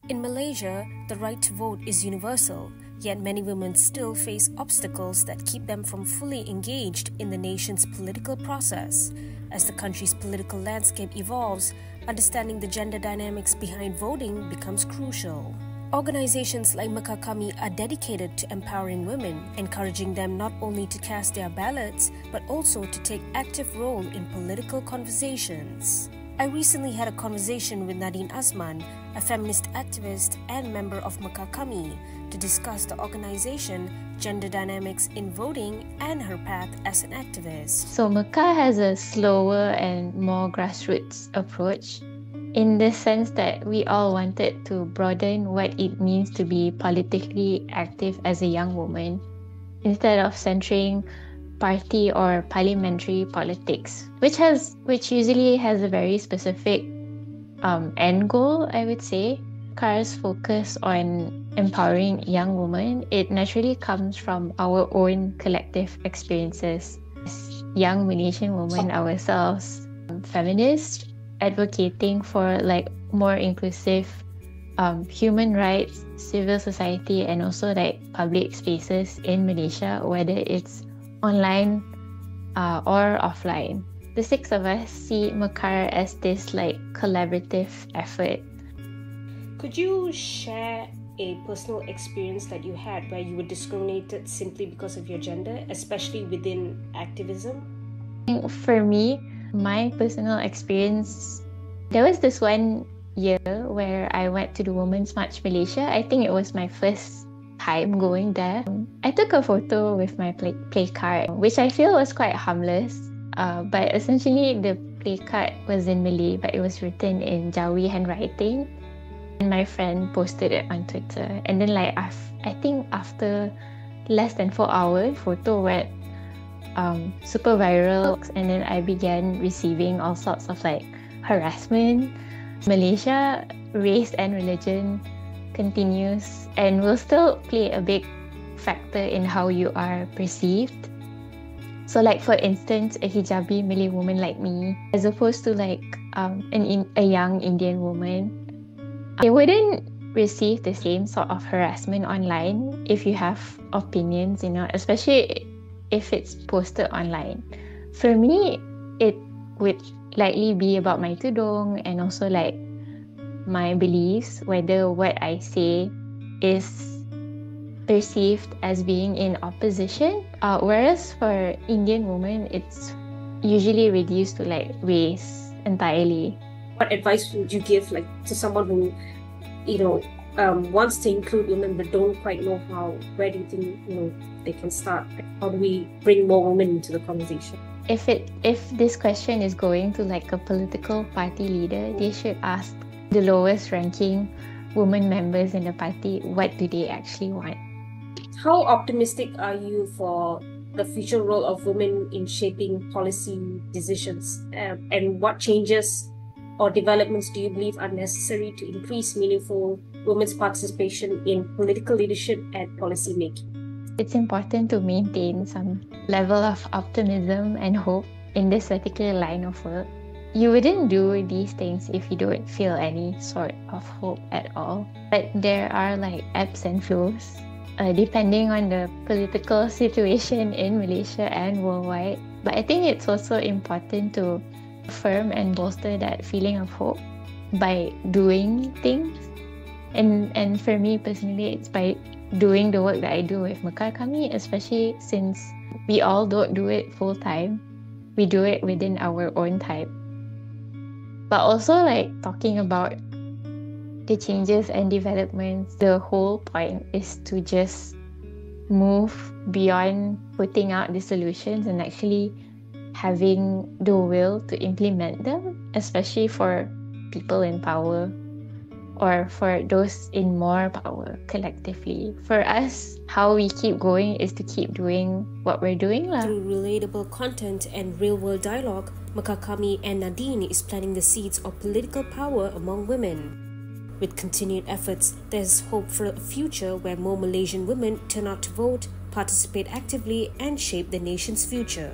In Malaysia, the right to vote is universal, yet many women still face obstacles that keep them from fully engaged in the nation's political process. As the country's political landscape evolves, understanding the gender dynamics behind voting becomes crucial. Organizations like Mekar Kami are dedicated to empowering women, encouraging them not only to cast their ballots, but also to take active role in political conversations. I recently had a conversation with Nadine Azman, a feminist activist and member of Mekar Kami, to discuss the organization, gender dynamics in voting, and her path as an activist. So Mekar has a slower and more grassroots approach, in the sense that we all wanted to broaden what it means to be politically active as a young woman, instead of centering party or parliamentary politics, which usually has a very specific end goal, I would say. Mekar's focus on empowering young women, it naturally comes from our own collective experiences as young Malaysian women ourselves, feminists advocating for like more inclusive human rights, civil society, and also like public spaces in Malaysia, whether it's online or offline. The six of us see Mekar as this like collaborative effort. Could you share a personal experience that you had where you were discriminated simply because of your gender, especially within activism? For me, my personal experience, there was this one year where I went to the Women's March Malaysia. I think it was my first time going there. I took a photo with my play card, which I feel was quite harmless. But essentially, the play card was in Malay, but it was written in Jawi handwriting. And my friend posted it on Twitter. And then like, I think after less than 4 hours, photo went super viral. And then I began receiving all sorts of like harassment. Malaysia, race and religion continues and will still play a big factor in how you are perceived. So like for instance, a hijabi Malay woman like me, as opposed to like a young Indian woman, they wouldn't receive the same sort of harassment online if you have opinions, especially if it's posted online. For me, it would likely be about my tudung and also like my beliefs, whether what I say is perceived as being in opposition. Whereas for Indian women, it's usually reduced to like race entirely. What advice would you give like to someone who, wants to include women but don't quite know how? Where do you think they can start? How do we bring more women into the conversation? If this question is going to like a political party leader, they should ask the lowest ranking women members in the party what do they actually want. How optimistic are you for the future role of women in shaping policy decisions? And what changes or developments do you believe are necessary to increase meaningful women's participation in political leadership and policy making? It's important to maintain some level of optimism and hope in this particular line of work. You wouldn't do these things if you don't feel any sort of hope at all. But there are like ebbs and flows, depending on the political situation in Malaysia and worldwide. But I think it's also important to affirm and bolster that feeling of hope by doing things. And for me personally, it's by doing the work that I do with Mekar Kami, especially since we all don't do it full time. We do it within our own time. But also like talking about the changes and developments, the whole point is to just move beyond putting out the solutions and actually having the will to implement them, especially for people in power or for those in more power collectively. For us, how we keep going is to keep doing what we're doing. Through relatable content and real-world dialogue, Mekar Kami and Nadine is planting the seeds of political power among women. With continued efforts, there's hope for a future where more Malaysian women turn out to vote, participate actively, and shape the nation's future.